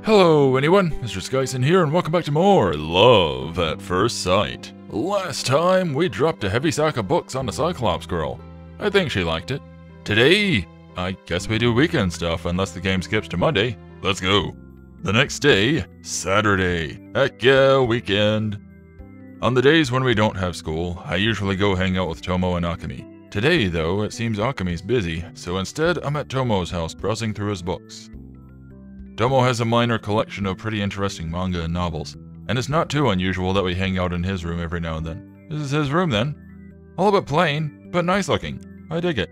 Hello anyone, Mr. Skyson here, and welcome back to more Love at First Sight. Last time, we dropped a heavy sack of books on the Cyclops girl. I think she liked it. Today, I guess we do weekend stuff unless the game skips to Monday. Let's go. The next day, Saturday. Heck yeah, weekend. On the days when we don't have school, I usually go hang out with Tomo and Akemi. Today, though, it seems Akemi's busy, so instead I'm at Tomo's house browsing through his books. Tomo has a minor collection of pretty interesting manga and novels, and it's not too unusual that we hang out in his room every now and then. This is his room then. All a bit plain, but nice looking. I dig it.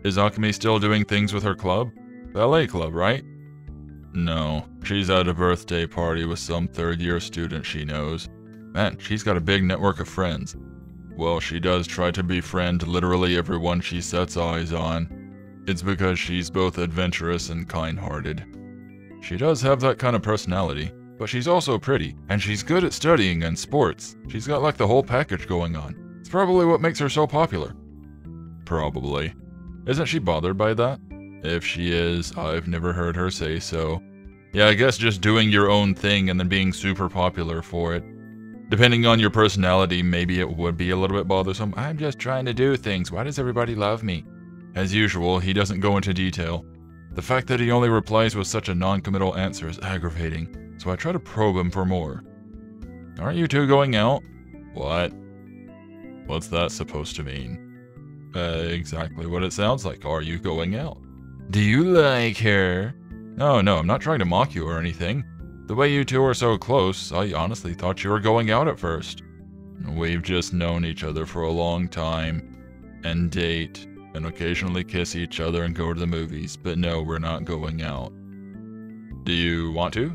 Is Akemi still doing things with her club? Ballet club, right? No, she's at a birthday party with some third-year student she knows. Man, she's got a big network of friends. Well, she does try to befriend literally everyone she sets eyes on. It's because she's both adventurous and kind-hearted. She does have that kind of personality, but she's also pretty, and she's good at studying and sports. She's got like the whole package going on. It's probably what makes her so popular. Probably. Isn't she bothered by that? If she is, I've never heard her say so. Yeah, I guess just doing your own thing and then being super popular for it. Depending on your personality, maybe it would be a little bit bothersome. I'm just trying to do things. Why does everybody love me? As usual, he doesn't go into detail. The fact that he only replies with such a non-committal answer is aggravating, so I try to probe him for more. Aren't you two going out? What? What's that supposed to mean? Exactly what it sounds like. Are you going out? Do you like her? No, I'm not trying to mock you or anything. The way you two are so close, I honestly thought you were going out at first. We've just known each other for a long time, and date, and occasionally kiss each other and go to the movies, but no, we're not going out. Do you want to?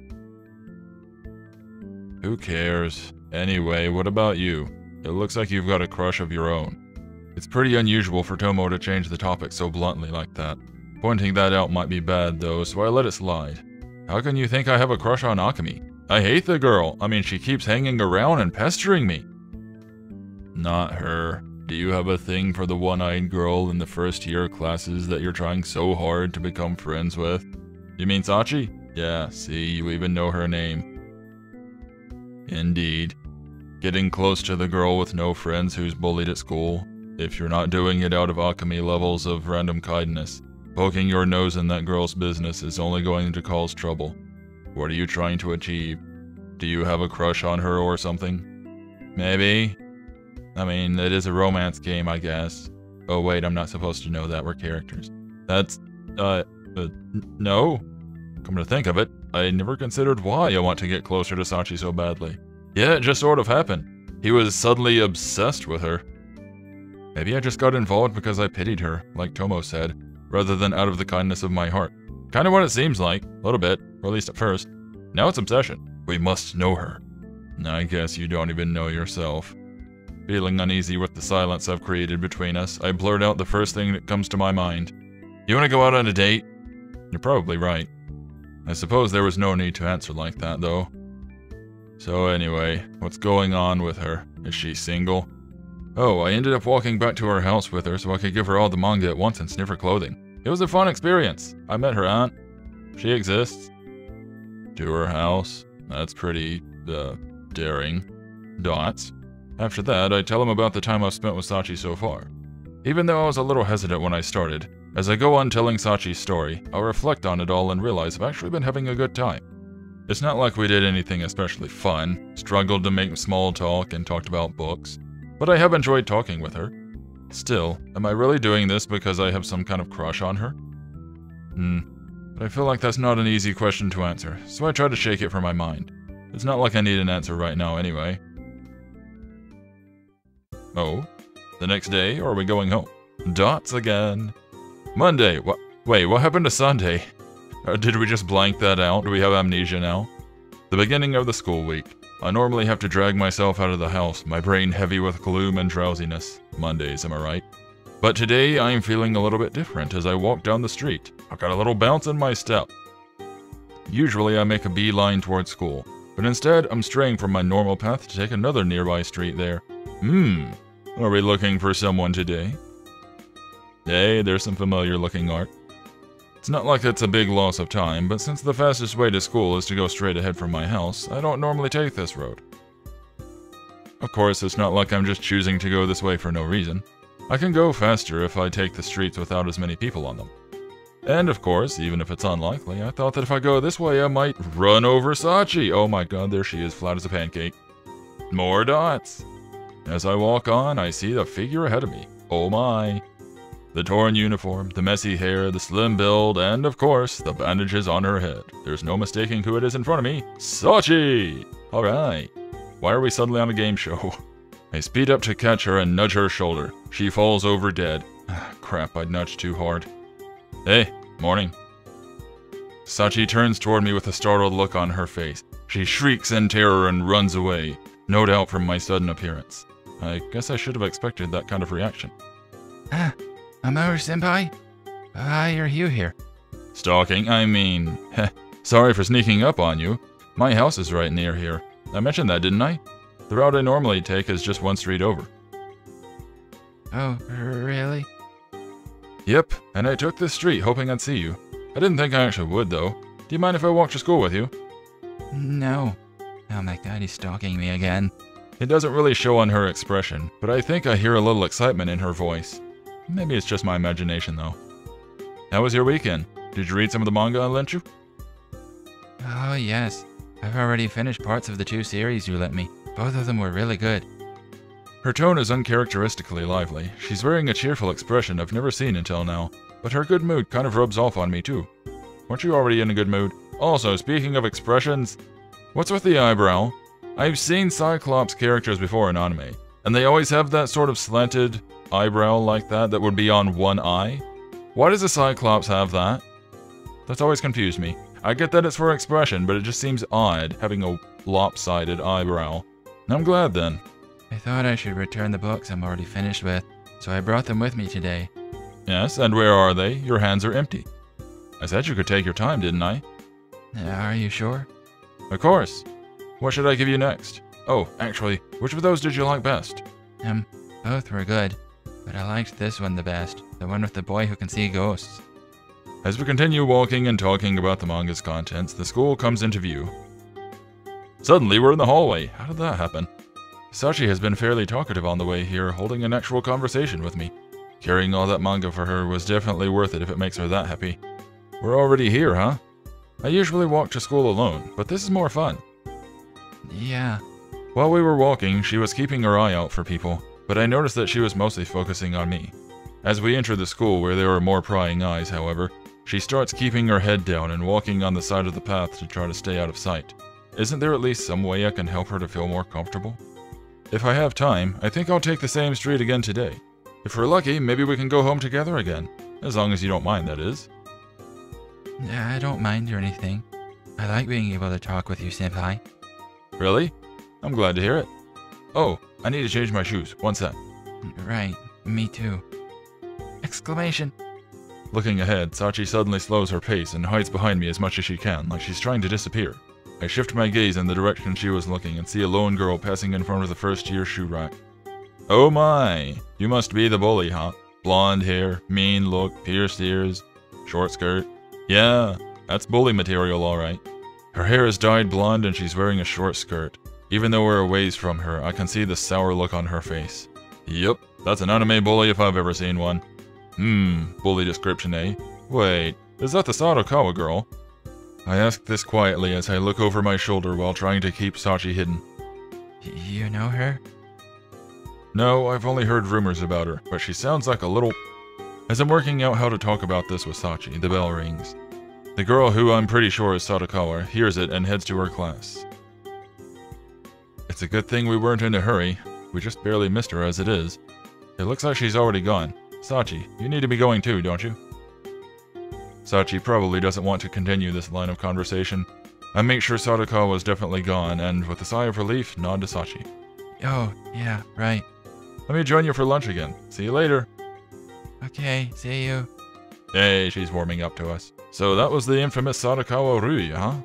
Who cares? Anyway, what about you? It looks like you've got a crush of your own. It's pretty unusual for Tomo to change the topic so bluntly like that. Pointing that out might be bad though, so I let it slide. How can you think I have a crush on Akemi? I hate the girl. I mean, she keeps hanging around and pestering me. Not her. Do you have a thing for the one-eyed girl in the first-year classes that you're trying so hard to become friends with? You mean Sachi? Yeah, see, you even know her name. Indeed. Getting close to the girl with no friends who's bullied at school, if you're not doing it out of Akemi levels of random kindness. Poking your nose in that girl's business is only going to cause trouble. What are you trying to achieve? Do you have a crush on her or something? Maybe. I mean, it is a romance game, I guess. Oh wait, I'm not supposed to know that we're characters. That's, no. Come to think of it, I never considered why I want to get closer to Sachi so badly. Yeah, it just sort of happened. He was suddenly obsessed with her. Maybe I just got involved because I pitied her, like Tomo said, rather than out of the kindness of my heart. Kinda what it seems like, a little bit, or at least at first. Now it's obsession. We must know her. I guess you don't even know yourself. Feeling uneasy with the silence I've created between us, I blurt out the first thing that comes to my mind. You want to go out on a date? You're probably right. I suppose there was no need to answer like that, though. So anyway, what's going on with her? Is she single? Oh, I ended up walking back to her house with her so I could give her all the manga at once and sniff her clothing. It was a fun experience. I met her aunt. She exists. To her house? That's pretty, daring. Dots. After that, I tell him about the time I've spent with Sachi so far. Even though I was a little hesitant when I started, as I go on telling Sachi's story, I'll reflect on it all and realize I've actually been having a good time. It's not like we did anything especially fun, struggled to make small talk and talked about books, but I have enjoyed talking with her. Still, am I really doing this because I have some kind of crush on her? But I feel like that's not an easy question to answer, so I try to shake it from my mind. It's not like I need an answer right now anyway. Oh, the next day, or are we going home? Dots again. Monday, wait, what happened to Sunday? Did we just blank that out? Do we have amnesia now? The beginning of the school week. I normally have to drag myself out of the house, my brain heavy with gloom and drowsiness. Mondays, am I right? But today, I'm feeling a little bit different as I walk down the street. I've got a little bounce in my step. Usually, I make a beeline towards school, but instead, I'm straying from my normal path to take another nearby street there. Are we looking for someone today? Hey, there's some familiar looking art. It's not like it's a big loss of time, but since the fastest way to school is to go straight ahead from my house, I don't normally take this road. Of course, it's not like I'm just choosing to go this way for no reason. I can go faster if I take the streets without as many people on them. And of course, even if it's unlikely, I thought that if I go this way, I might run over Sachi. Oh my god, there she is, flat as a pancake. More dots. As I walk on, I see the figure ahead of me. Oh my. The torn uniform, the messy hair, the slim build, and of course, the bandages on her head. There's no mistaking who it is in front of me. Sachi! Alright. Why are we suddenly on a game show? I speed up to catch her and nudge her shoulder. She falls over dead. Crap, I'd nudged too hard. Hey, morning. Sachi turns toward me with a startled look on her face. She shrieks in terror and runs away, no doubt from my sudden appearance. I guess I should have expected that kind of reaction. Mamoru-senpai? Why are you here? Stalking, I mean... Sorry for sneaking up on you. My house is right near here. I mentioned that, didn't I? The route I normally take is just one street over. Oh, really? Yep, and I took this street hoping I'd see you. I didn't think I actually would, though. Do you mind if I walk to school with you? No. Oh my god, he's stalking me again. It doesn't really show on her expression, but I think I hear a little excitement in her voice. Maybe it's just my imagination, though. How was your weekend? Did you read some of the manga I lent you? Oh yes. I've already finished parts of the 2 series you lent me. Both of them were really good. Her tone is uncharacteristically lively. She's wearing a cheerful expression I've never seen until now, but her good mood kind of rubs off on me too. Weren't you already in a good mood? Also, speaking of expressions, what's with the eyebrow? I've seen Cyclops characters before in anime, and they always have that sort of slanted eyebrow like that would be on one eye. Why does a Cyclops have that? That's always confused me. I get that it's for expression, but it just seems odd having a lopsided eyebrow. I'm glad then. I thought I should return the books I'm already finished with, so I brought them with me today. Yes, and where are they? Your hands are empty. I said you could take your time, didn't I? Are you sure? Of course. What should I give you next? Oh, actually, which of those did you like best? Both were good, but I liked this one the best, the one with the boy who can see ghosts. As we continue walking and talking about the manga's contents, the school comes into view. Suddenly, we're in the hallway. How did that happen? Sachi has been fairly talkative on the way here, holding an actual conversation with me. Carrying all that manga for her was definitely worth it if it makes her that happy. We're already here, huh? I usually walk to school alone, but this is more fun. Yeah. While we were walking, she was keeping her eye out for people, but I noticed that she was mostly focusing on me. As we enter the school where there are more prying eyes, however, she starts keeping her head down and walking on the side of the path to try to stay out of sight. Isn't there at least some way I can help her to feel more comfortable? If I have time, I think I'll take the same street again today. If we're lucky, maybe we can go home together again. As long as you don't mind, that is. I don't mind or anything. I like being able to talk with you, senpai. Really? I'm glad to hear it. Oh, I need to change my shoes. One sec. Right, me too. Exclamation. Looking ahead, Sachi suddenly slows her pace and hides behind me as much as she can, like she's trying to disappear. I shift my gaze in the direction she was looking and see a lone girl passing in front of the first-year shoe rack. Oh my! You must be the bully, huh? Blonde hair, mean look, pierced ears, short skirt. Yeah, that's bully material, alright. Her hair is dyed blonde and she's wearing a short skirt. Even though we're a ways from her, I can see the sour look on her face. Yep, that's an anime bully if I've ever seen one. Bully description, eh? Wait, is that the Sadakawa girl? I ask this quietly as I look over my shoulder while trying to keep Sachi hidden. You know her? No, I've only heard rumors about her, but she sounds like a little... As I'm working out how to talk about this with Sachi, the bell rings. The girl, who I'm pretty sure is Sadakawa, hears it and heads to her class. It's a good thing we weren't in a hurry. We just barely missed her as it is. It looks like she's already gone. Sachi, you need to be going too, don't you? Sachi probably doesn't want to continue this line of conversation. I make sure Sadakawa was definitely gone, and with a sigh of relief, nod to Sachi. Oh, yeah, right. Let me join you for lunch again. See you later. Okay, see you. Hey, she's warming up to us. So that was the infamous Sadakawa Rui, huh?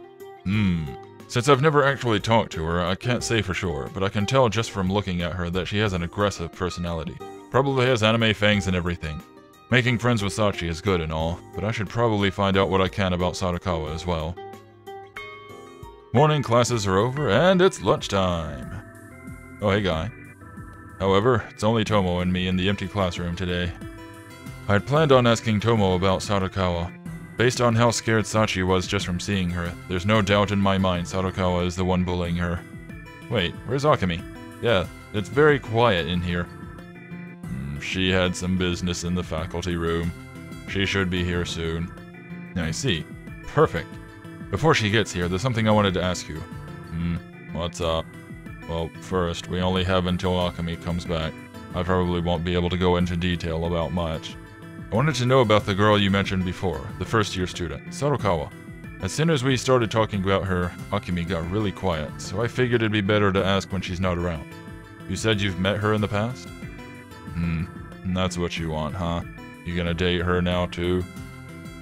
Since I've never actually talked to her, I can't say for sure, but I can tell just from looking at her that she has an aggressive personality. Probably has anime fangs and everything. Making friends with Sachi is good and all, but I should probably find out what I can about Sadakawa as well. Morning classes are over, and it's lunchtime. Oh, hey, guy. However, it's only Tomo and me in the empty classroom today. I'd planned on asking Tomo about Sadakawa. Based on how scared Sachi was just from seeing her, there's no doubt in my mind Sadakawa is the one bullying her. Wait, where's Akemi? Yeah, it's very quiet in here. She had some business in the faculty room. She should be here soon. I see. Perfect. Before she gets here, there's something I wanted to ask you. What's up? Well, first, we only have until Akemi comes back. I probably won't be able to go into detail about much. I wanted to know about the girl you mentioned before, the first-year student, Sadakawa. As soon as we started talking about her, Akemi got really quiet, so I figured it'd be better to ask when she's not around. You said you've met her in the past? That's what you want, huh? You gonna date her now, too?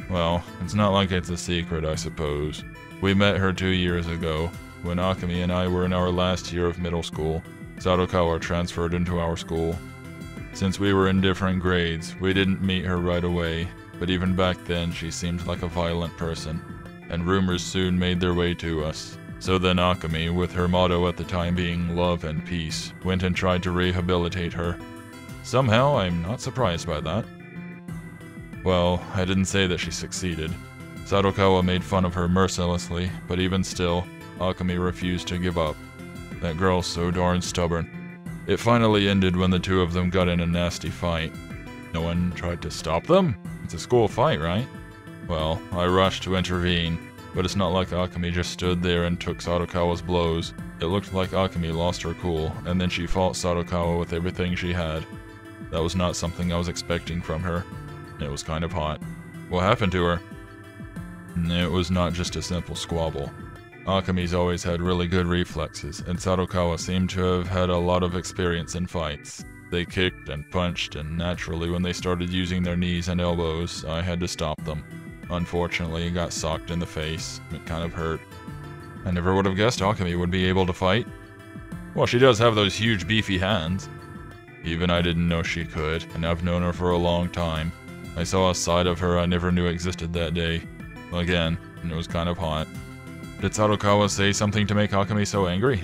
Well, it's not like it's a secret, I suppose. We met her 2 years ago, when Akemi and I were in our last year of middle school. Sadakawa transferred into our school. Since we were in different grades, we didn't meet her right away, but even back then she seemed like a violent person, and rumors soon made their way to us. So then Akemi, with her motto at the time being love and peace, went and tried to rehabilitate her. Somehow, I'm not surprised by that. Well, I didn't say that she succeeded. Sadakawa made fun of her mercilessly, but even still, Akemi refused to give up. That girl's so darn stubborn. It finally ended when the two of them got in a nasty fight. No one tried to stop them? It's a school fight, right? Well, I rushed to intervene, but it's not like Akemi just stood there and took Sadakawa's blows. It looked like Akemi lost her cool, and then she fought Sadakawa with everything she had. That was not something I was expecting from her. It was kind of hot. What happened to her? It was not just a simple squabble. Akemi's always had really good reflexes, and Sadakawa seemed to have had a lot of experience in fights. They kicked and punched, and naturally when they started using their knees and elbows, I had to stop them. Unfortunately, it got socked in the face. It kind of hurt. I never would have guessed Akemi would be able to fight. Well, she does have those huge beefy hands. Even I didn't know she could, and I've known her for a long time. I saw a side of her I never knew existed that day. Again, and it was kind of hot. Did Sadakawa say something to make Akemi so angry?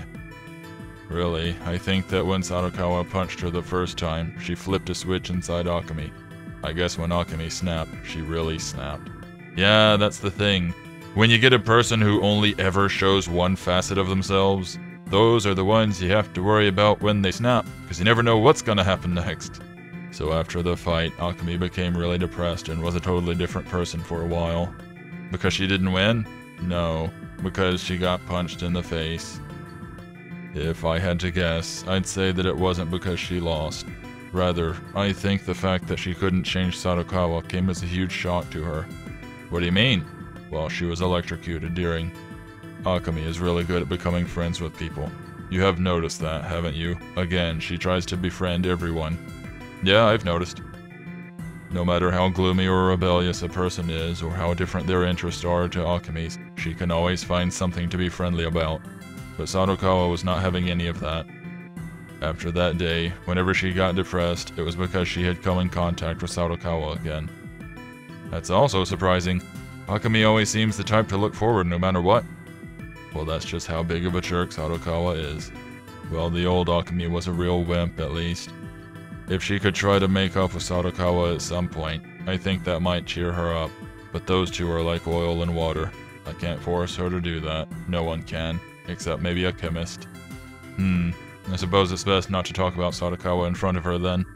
Really, I think that when Sadakawa punched her the first time, she flipped a switch inside Akemi. I guess when Akemi snapped, she really snapped. Yeah, that's the thing. When you get a person who only ever shows one facet of themselves, those are the ones you have to worry about when they snap, because you never know what's gonna happen next. So after the fight, Akemi became really depressed and was a totally different person for a while. Because she didn't win? No, because she got punched in the face. If I had to guess, I'd say that it wasn't because she lost. Rather, I think the fact that she couldn't change Sadakawa came as a huge shock to her. What do you mean? Well, she was electrocuted during. Akemi is really good at becoming friends with people. You have noticed that, haven't you? Again, she tries to befriend everyone. Yeah, I've noticed. No matter how gloomy or rebellious a person is, or how different their interests are to Akemi's, she can always find something to be friendly about. But Sadakawa was not having any of that. After that day, whenever she got depressed, it was because she had come in contact with Sadakawa again. That's also surprising. Akemi always seems the type to look forward no matter what. Well, that's just how big of a jerk Sadakawa is. Well, the old Akemi was a real wimp, at least. If she could try to make up with Sadakawa at some point, I think that might cheer her up. But those two are like oil and water. I can't force her to do that. No one can, except maybe a chemist. I suppose it's best not to talk about Sadakawa in front of her then.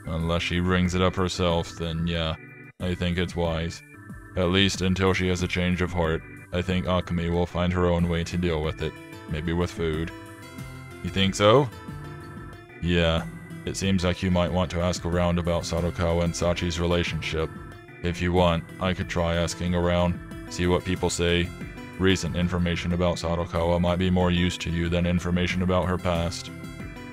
Unless she brings it up herself, then yeah, I think it's wise. At least until she has a change of heart, I think Akemi will find her own way to deal with it. Maybe with food. You think so? Yeah. It seems like you might want to ask around about Sadakawa and Sachi's relationship. If you want, I could try asking around, see what people say. Recent information about Sadakawa might be more use to you than information about her past.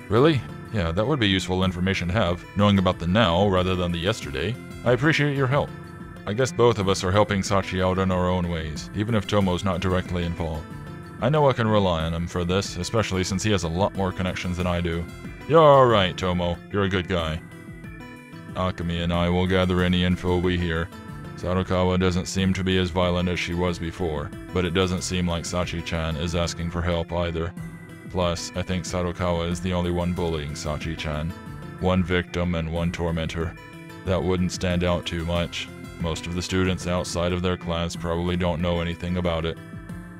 Really? Yeah, that would be useful information to have, knowing about the now rather than the yesterday. I appreciate your help. I guess both of us are helping Sachi out in our own ways, even if Tomo's not directly involved. I know I can rely on him for this, especially since he has a lot more connections than I do. You're alright, Tomo. You're a good guy. Akemi and I will gather any info we hear. Sadokawa doesn't seem to be as violent as she was before, but it doesn't seem like Sachi-chan is asking for help either. Plus, I think Sadokawa is the only one bullying Sachi-chan. One victim and one tormentor. That wouldn't stand out too much. Most of the students outside of their class probably don't know anything about it.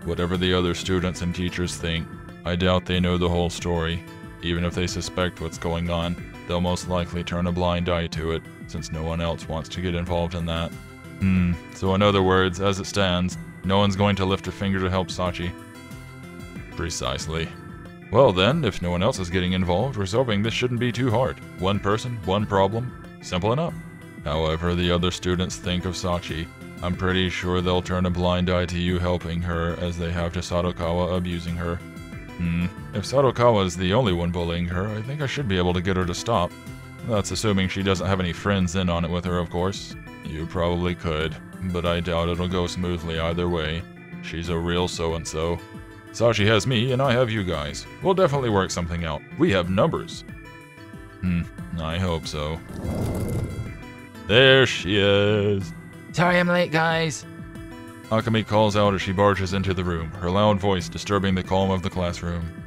Whatever the other students and teachers think, I doubt they know the whole story. Even if they suspect what's going on, they'll most likely turn a blind eye to it, since no one else wants to get involved in that. So in other words, as it stands, no one's going to lift a finger to help Sachi. Precisely. Well then, if no one else is getting involved, resolving this shouldn't be too hard. One person, one problem. Simple enough. However the other students think of Sachi, I'm pretty sure they'll turn a blind eye to you helping her as they have to Sadokawa abusing her. If Sadokawa is the only one bullying her, I think I should be able to get her to stop. That's assuming she doesn't have any friends in on it with her, of course. You probably could, but I doubt it'll go smoothly either way. She's a real so-and-so. Sachi has me, and I have you guys. We'll definitely work something out. We have numbers. I hope so. There she is. Sorry I'm late, guys. Akemi calls out as she barges into the room, her loud voice disturbing the calm of the classroom.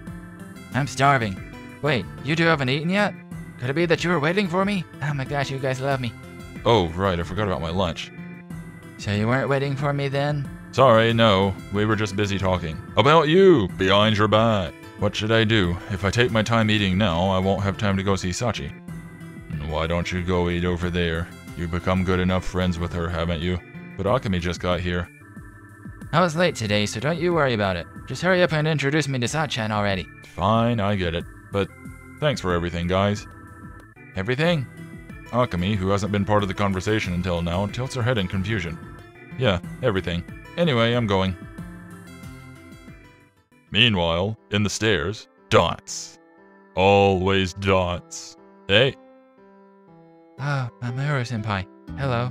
I'm starving. Wait, you two haven't eaten yet? Could it be that you were waiting for me? Oh my gosh, you guys love me. Oh, right, I forgot about my lunch. So you weren't waiting for me then? Sorry, no. We were just busy talking. About you, behind your back. What should I do? If I take my time eating now, I won't have time to go see Sachi. Why don't you go eat over there? You've become good enough friends with her, haven't you? But Akemi just got here. I was late today, so don't you worry about it. Just hurry up and introduce me to Sachi-chan already. Fine, I get it. But thanks for everything, guys. Everything? Akemi, who hasn't been part of the conversation until now, tilts her head in confusion. Yeah, everything. Anyway, I'm going. Meanwhile, in the stairs, dots. Always dots. Hey. Oh, Mamoru-senpai. Hello.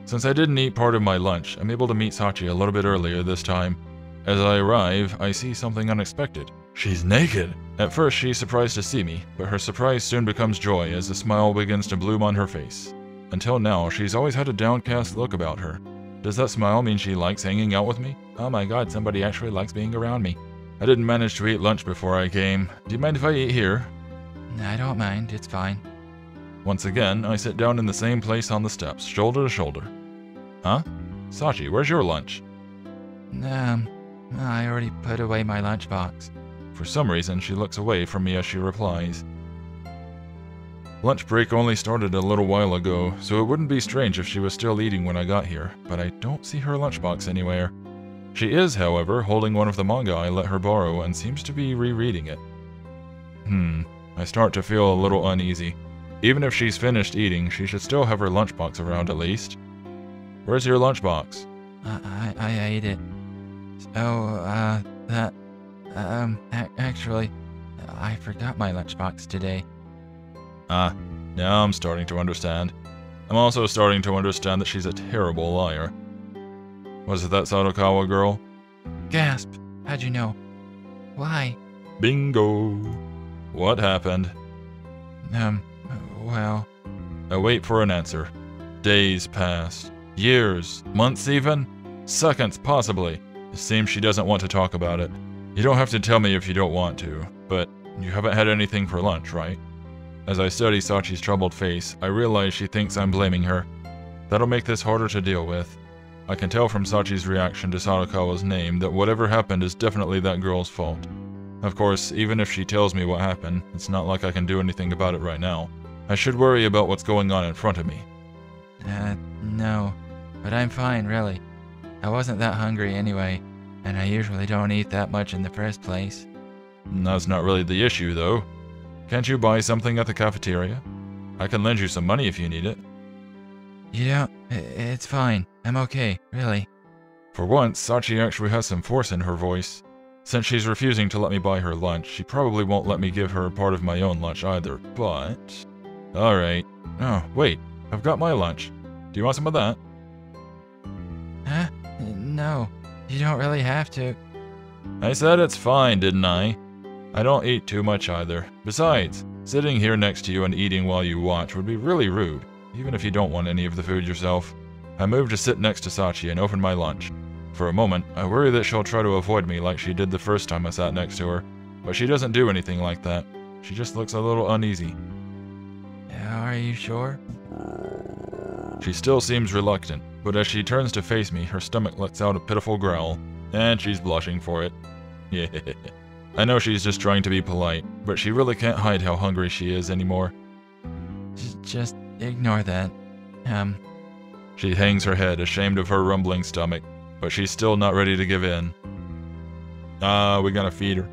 Since I didn't eat part of my lunch, I'm able to meet Sachi a little bit earlier this time. As I arrive, I see something unexpected. She's naked! At first, she's surprised to see me, but her surprise soon becomes joy as a smile begins to bloom on her face. Until now, she's always had a downcast look about her. Does that smile mean she likes hanging out with me? Oh my god, somebody actually likes being around me. I didn't manage to eat lunch before I came. Do you mind if I eat here? I don't mind, it's fine. Once again, I sit down in the same place on the steps, shoulder to shoulder. Huh? Sachi, where's your lunch? I already put away my lunchbox. For some reason, she looks away from me as she replies. Lunch break only started a little while ago, so it wouldn't be strange if she was still eating when I got here, but I don't see her lunchbox anywhere. She is, however, holding one of the manga I let her borrow and seems to be rereading it. I start to feel a little uneasy. Even if she's finished eating, she should still have her lunchbox around at least. Where's your lunchbox? I ate it. So, actually, I forgot my lunchbox today. Now I'm starting to understand. I'm also starting to understand that she's a terrible liar. Was it that Sadokawa girl? Gasp! How'd you know? Why? Bingo! What happened? Well... I wait for an answer. Days pass. Years. Months even? Seconds, possibly. It seems she doesn't want to talk about it. You don't have to tell me if you don't want to, but you haven't had anything for lunch, right? As I study Sachi's troubled face, I realize she thinks I'm blaming her. That'll make this harder to deal with. I can tell from Sachi's reaction to Sadokawa's name that whatever happened is definitely that girl's fault. Of course, even if she tells me what happened, it's not like I can do anything about it right now. I should worry about what's going on in front of me. No. But I'm fine, really. I wasn't that hungry anyway, and I usually don't eat that much in the first place. That's not really the issue, though. Can't you buy something at the cafeteria? I can lend you some money if you need it. You don't... It's fine. I'm okay, really. For once, Sachi actually has some force in her voice. Since she's refusing to let me buy her lunch, she probably won't let me give her part of my own lunch either, but... Alright. Oh, wait. I've got my lunch. Do you want some of that? Huh? No. You don't really have to. I said it's fine, didn't I? I don't eat too much either. Besides, sitting here next to you and eating while you watch would be really rude. even if you don't want any of the food yourself. I move to sit next to Sachi and open my lunch. For a moment, I worry that she'll try to avoid me like she did the first time I sat next to her, but she doesn't do anything like that. She just looks a little uneasy. Are you sure? She still seems reluctant, but as she turns to face me, her stomach lets out a pitiful growl, and she's blushing for it. Yeah. I know she's just trying to be polite, but she really can't hide how hungry she is anymore. Just ignore that. She hangs her head, ashamed of her rumbling stomach, but she's still not ready to give in. We gotta feed her.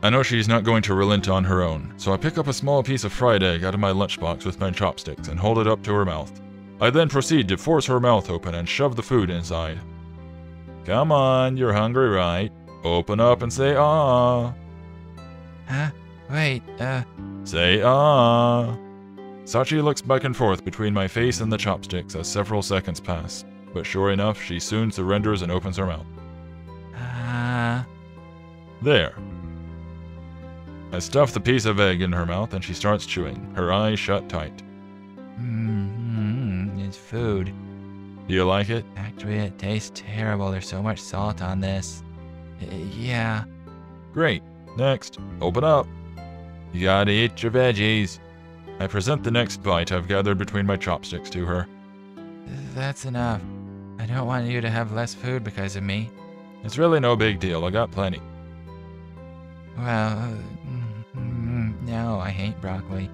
I know she's not going to relent on her own, so I pick up a small piece of fried egg out of my lunchbox with my chopsticks and hold it up to her mouth. I then proceed to force her mouth open and shove the food inside. Come on, you're hungry, right? Open up and say ah. Huh? Wait, Say ah. Sachi looks back and forth between my face and the chopsticks as several seconds pass, but sure enough, she soon surrenders and opens her mouth. There. I stuff the piece of egg in her mouth and she starts chewing, her eyes shut tight. It's food. Do you like it? Actually, it tastes terrible. There's so much salt on this. Yeah. Great. Next, open up. You gotta eat your veggies. I present the next bite I've gathered between my chopsticks to her. That's enough. I don't want you to have less food because of me. It's really no big deal, I got plenty. Well, no, I hate broccoli.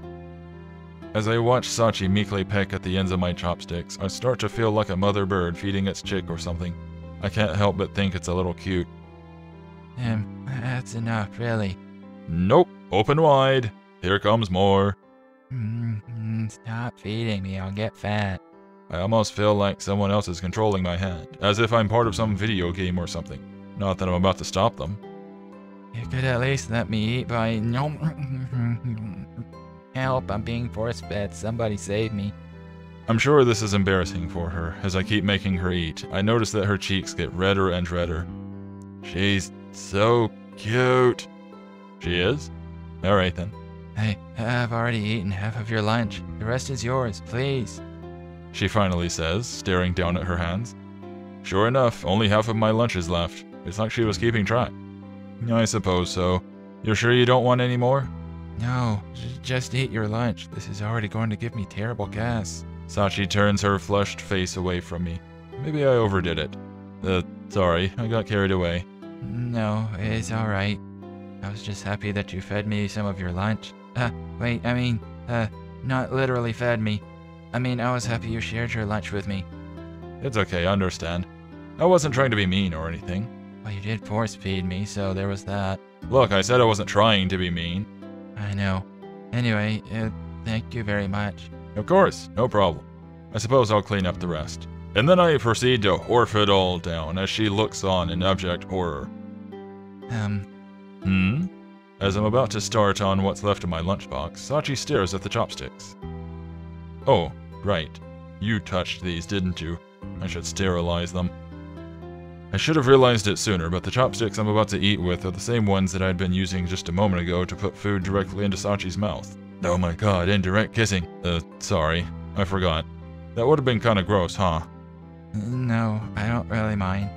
As I watch Sachi meekly peck at the ends of my chopsticks, I start to feel like a mother bird feeding its chick or something. I can't help but think it's a little cute. That's enough, really. Nope, open wide. Here comes more. Stop feeding me, I'll get fat. I almost feel like someone else is controlling my hand, as if I'm part of some video game or something. Not that I'm about to stop them. You could at least let me eat by... Help, I'm being force-fed. Somebody save me. I'm sure this is embarrassing for her. As I keep making her eat, I notice that her cheeks get redder and redder. She's so cute. She is? Alright then. Hey, I've already eaten half of your lunch. The rest is yours, please. She finally says, staring down at her hands. Sure enough, only half of my lunch is left. It's like she was keeping track. I suppose so. You're sure you don't want any more? No, just eat your lunch. This is already going to give me terrible gas. Sachi turns her flushed face away from me. Maybe I overdid it. Sorry, I got carried away. No, it's alright. I was just happy that you fed me some of your lunch. Wait, I mean, not literally fed me. I mean, I was happy you shared your lunch with me. It's okay, I understand. I wasn't trying to be mean or anything. Well, you did force feed me, so there was that. Look, I said I wasn't trying to be mean. I know. Anyway, thank you very much. Of course, no problem. I suppose I'll clean up the rest. And then I proceed to orf it all down as she looks on in abject horror. As I'm about to start on what's left of my lunchbox, Sachi stares at the chopsticks. Oh, right. You touched these, didn't you? I should sterilize them. I should have realized it sooner, but the chopsticks I'm about to eat with are the same ones that I'd been using just a moment ago to put food directly into Sachi's mouth. Oh my god, indirect kissing. Sorry. I forgot. That would have been kinda gross, huh? No, I don't really mind.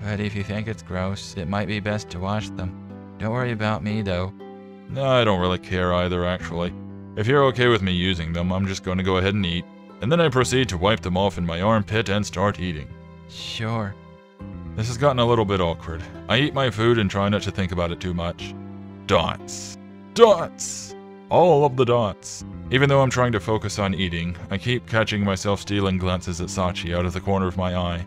But if you think it's gross, it might be best to wash them. Don't worry about me, though. No, I don't really care either, actually. If you're okay with me using them, I'm just going to go ahead and eat. And then I proceed to wipe them off in my armpit and start eating. Sure. This has gotten a little bit awkward. I eat my food and try not to think about it too much. Dots. Dots! All of the dots. Even though I'm trying to focus on eating, I keep catching myself stealing glances at Sachi out of the corner of my eye.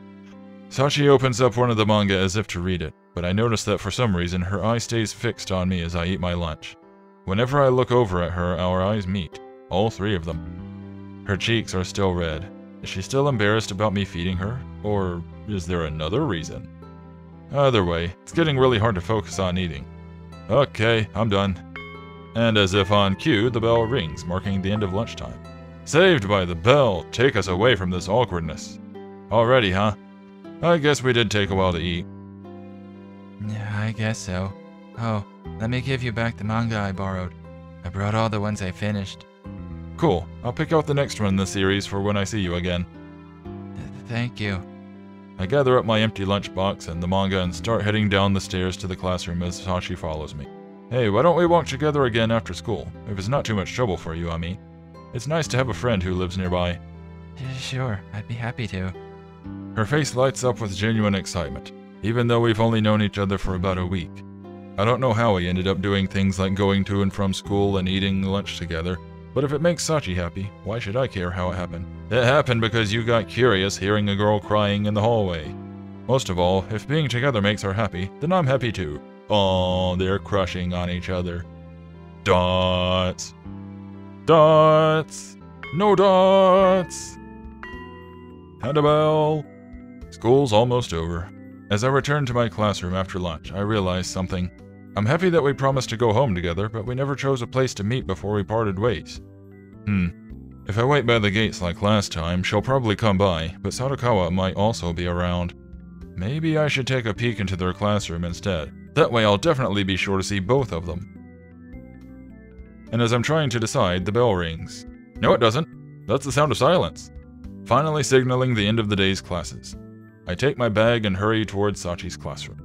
Sachi opens up one of the manga as if to read it, but I notice that for some reason her eye stays fixed on me as I eat my lunch. Whenever I look over at her, our eyes meet. All three of them. Her cheeks are still red. Is she still embarrassed about me feeding her? Or is there another reason? Either way, it's getting really hard to focus on eating. Okay, I'm done. And as if on cue, the bell rings, marking the end of lunchtime. Saved by the bell, take us away from this awkwardness. Already, huh? I guess we did take a while to eat. Yeah, I guess so. Oh, let me give you back the manga I borrowed. I brought all the ones I finished. Cool. I'll pick out the next one in the series for when I see you again. Thank you. I gather up my empty lunchbox and the manga and start heading down the stairs to the classroom as Sachi follows me. Hey, why don't we walk together again after school? If it's not too much trouble for you, I mean. It's nice to have a friend who lives nearby. Sure, I'd be happy to. Her face lights up with genuine excitement, even though we've only known each other for about a week. I don't know how we ended up doing things like going to and from school and eating lunch together, but if it makes Sachi happy, why should I care how it happened? It happened because you got curious hearing a girl crying in the hallway. Most of all, if being together makes her happy, then I'm happy too. Aww, they're crushing on each other. Dots. Dots. No dots. Hannibal. School's almost over. As I return to my classroom after lunch, I realize something. I'm happy that we promised to go home together, but we never chose a place to meet before we parted ways. If I wait by the gates like last time, she'll probably come by, but Sadakawa might also be around. Maybe I should take a peek into their classroom instead. That way I'll definitely be sure to see both of them. And as I'm trying to decide, the bell rings. No, it doesn't. That's the sound of silence. Finally signaling the end of the day's classes. I take my bag and hurry towards Sachi's classroom.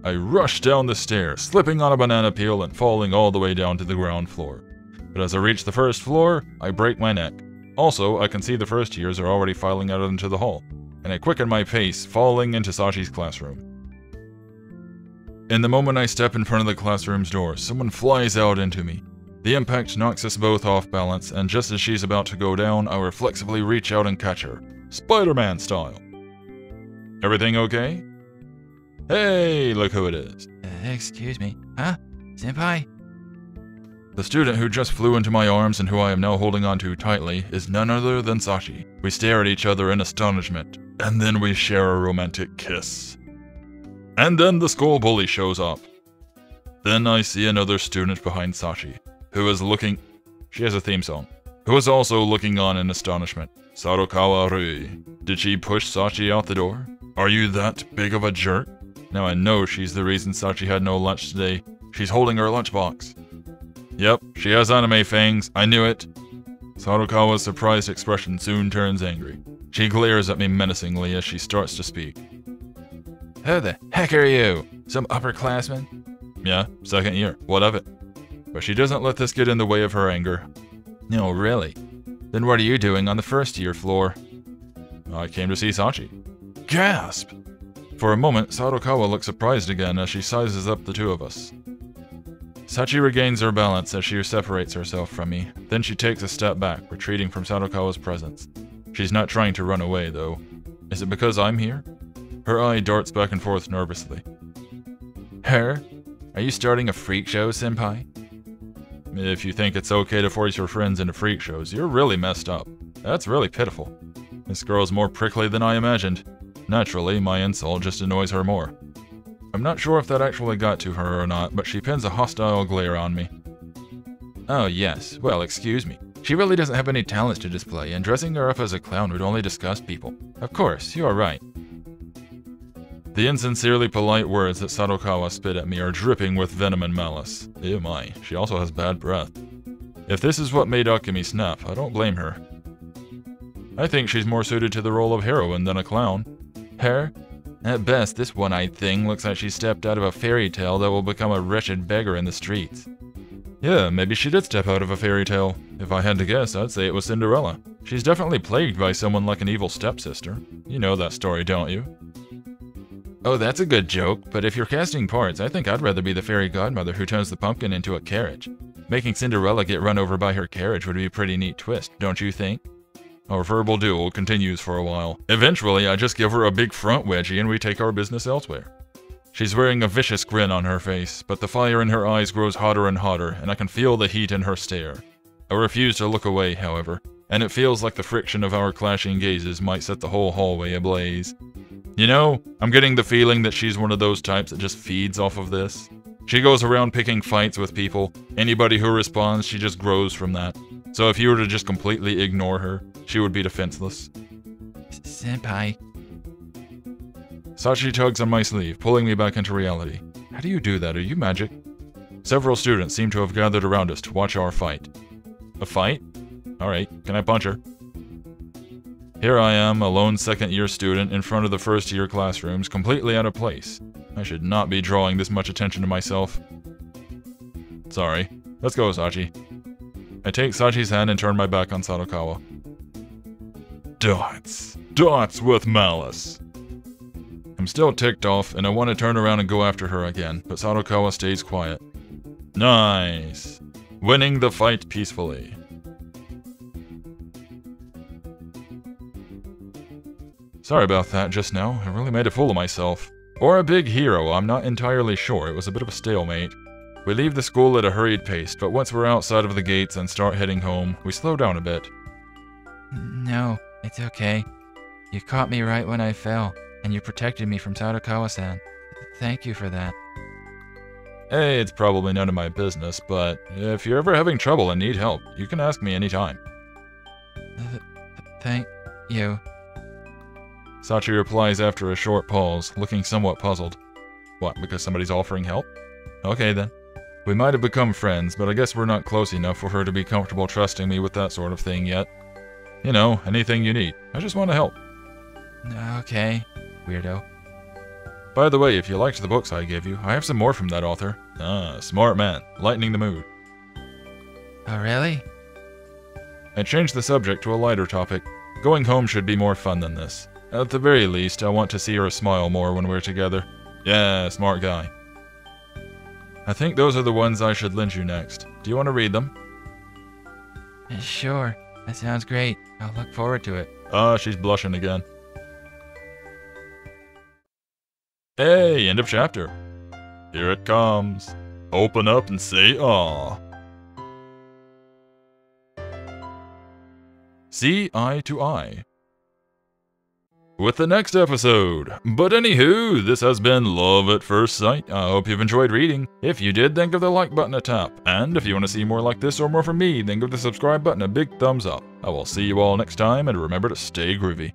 I rush down the stairs, slipping on a banana peel and falling all the way down to the ground floor. But as I reach the first floor, I break my neck. Also, I can see the first years are already filing out into the hall, and I quicken my pace, falling into Sachi's classroom. In the moment I step in front of the classroom's door, someone flies out into me. The impact knocks us both off balance, and just as she's about to go down, I reflexively reach out and catch her, Spider-Man style. Everything okay? Hey, look who it is. Excuse me. Huh? Senpai? The student who just flew into my arms and who I am now holding onto tightly is none other than Sachi. We stare at each other in astonishment, and then we share a romantic kiss. And then the school bully shows up. Then I see another student behind Sachi, who is looking... She has a theme song. Who is also looking on in astonishment. Sadakawa Rui. Did she push Sachi out the door? Are you that big of a jerk? Now I know she's the reason Sachi had no lunch today. She's holding her lunchbox. Yep, she has anime fangs. I knew it. Sadakawa's surprised expression soon turns angry. She glares at me menacingly as she starts to speak. Who the heck are you? Some upperclassman? Yeah, second year. What of it? But she doesn't let this get in the way of her anger. No, really? Then what are you doing on the first year floor? I came to see Sachi. Gasp! For a moment, Sadakawa looks surprised again as she sizes up the two of us. Sachi regains her balance as she separates herself from me. Then she takes a step back, retreating from Sadakawa's presence. She's not trying to run away, though. Is it because I'm here? Her eye darts back and forth nervously. Her? Are you starting a freak show, senpai? If you think it's okay to force your friends into freak shows, you're really messed up. That's really pitiful. This girl's more prickly than I imagined. Naturally, my insult just annoys her more. I'm not sure if that actually got to her or not, but she pins a hostile glare on me. Oh yes, well excuse me. She really doesn't have any talents to display, and dressing her up as a clown would only disgust people. Of course, you're right. The insincerely polite words that Sadakawa spit at me are dripping with venom and malice. Ew my, she also has bad breath. If this is what made Akemi snap, I don't blame her. I think she's more suited to the role of heroine than a clown. Her? At best, this one-eyed thing looks like she stepped out of a fairy tale that will become a wretched beggar in the streets. Yeah, maybe she did step out of a fairy tale. If I had to guess, I'd say it was Cinderella. She's definitely plagued by someone like an evil stepsister. You know that story, don't you? Oh, that's a good joke, but if you're casting parts, I think I'd rather be the fairy godmother who turns the pumpkin into a carriage. Making Cinderella get run over by her carriage would be a pretty neat twist, don't you think? Our verbal duel continues for a while. Eventually, I just give her a big front wedgie and we take our business elsewhere. She's wearing a vicious grin on her face, but the fire in her eyes grows hotter and hotter, and I can feel the heat in her stare. I refuse to look away, however, and it feels like the friction of our clashing gazes might set the whole hallway ablaze. You know, I'm getting the feeling that she's one of those types that just feeds off of this. She goes around picking fights with people. Anybody who responds, she just grows from that. So if you were to just completely ignore her, she would be defenseless. Senpai. Sachi tugs on my sleeve, pulling me back into reality. How do you do that? Are you magic? Several students seem to have gathered around us to watch our fight. A fight? Alright, can I punch her? Here I am, a lone second-year student in front of the first-year classrooms, completely out of place. I should not be drawing this much attention to myself. Sorry. Let's go, Sachi. I take Sachi's hand and turn my back on Sadakawa. Dots. Dots with malice. I'm still ticked off, and I want to turn around and go after her again, but Sadakawa stays quiet. Nice. Winning the fight peacefully. Sorry about that just now. I really made a fool of myself. Or a big hero, I'm not entirely sure. It was a bit of a stalemate. We leave the school at a hurried pace, but once we're outside of the gates and start heading home, we slow down a bit. No, it's okay. You caught me right when I fell, and you protected me from Sadakawa-san. Thank you for that. Hey, it's probably none of my business, but if you're ever having trouble and need help, you can ask me anytime. Thank you. Sachi replies after a short pause, looking somewhat puzzled. What, because somebody's offering help? Okay then. We might have become friends, but I guess we're not close enough for her to be comfortable trusting me with that sort of thing yet. You know, anything you need. I just want to help. Okay, weirdo. By the way, if you liked the books I gave you, I have some more from that author. Ah, smart man. Lightening the mood. Oh, really? I changed the subject to a lighter topic. Going home should be more fun than this. At the very least, I want to see her smile more when we're together. Yeah, smart guy. I think those are the ones I should lend you next. Do you want to read them? Sure, that sounds great. I'll look forward to it. Ah, she's blushing again. Hey, end of chapter. Here it comes. Open up and say aw. See eye to eye. With the next episode. But anywho, this has been Love at First Sight. I hope you've enjoyed reading. If you did, then give the like button a tap. And if you want to see more like this or more from me, then give the subscribe button a big thumbs up. I will see you all next time, and remember to stay groovy.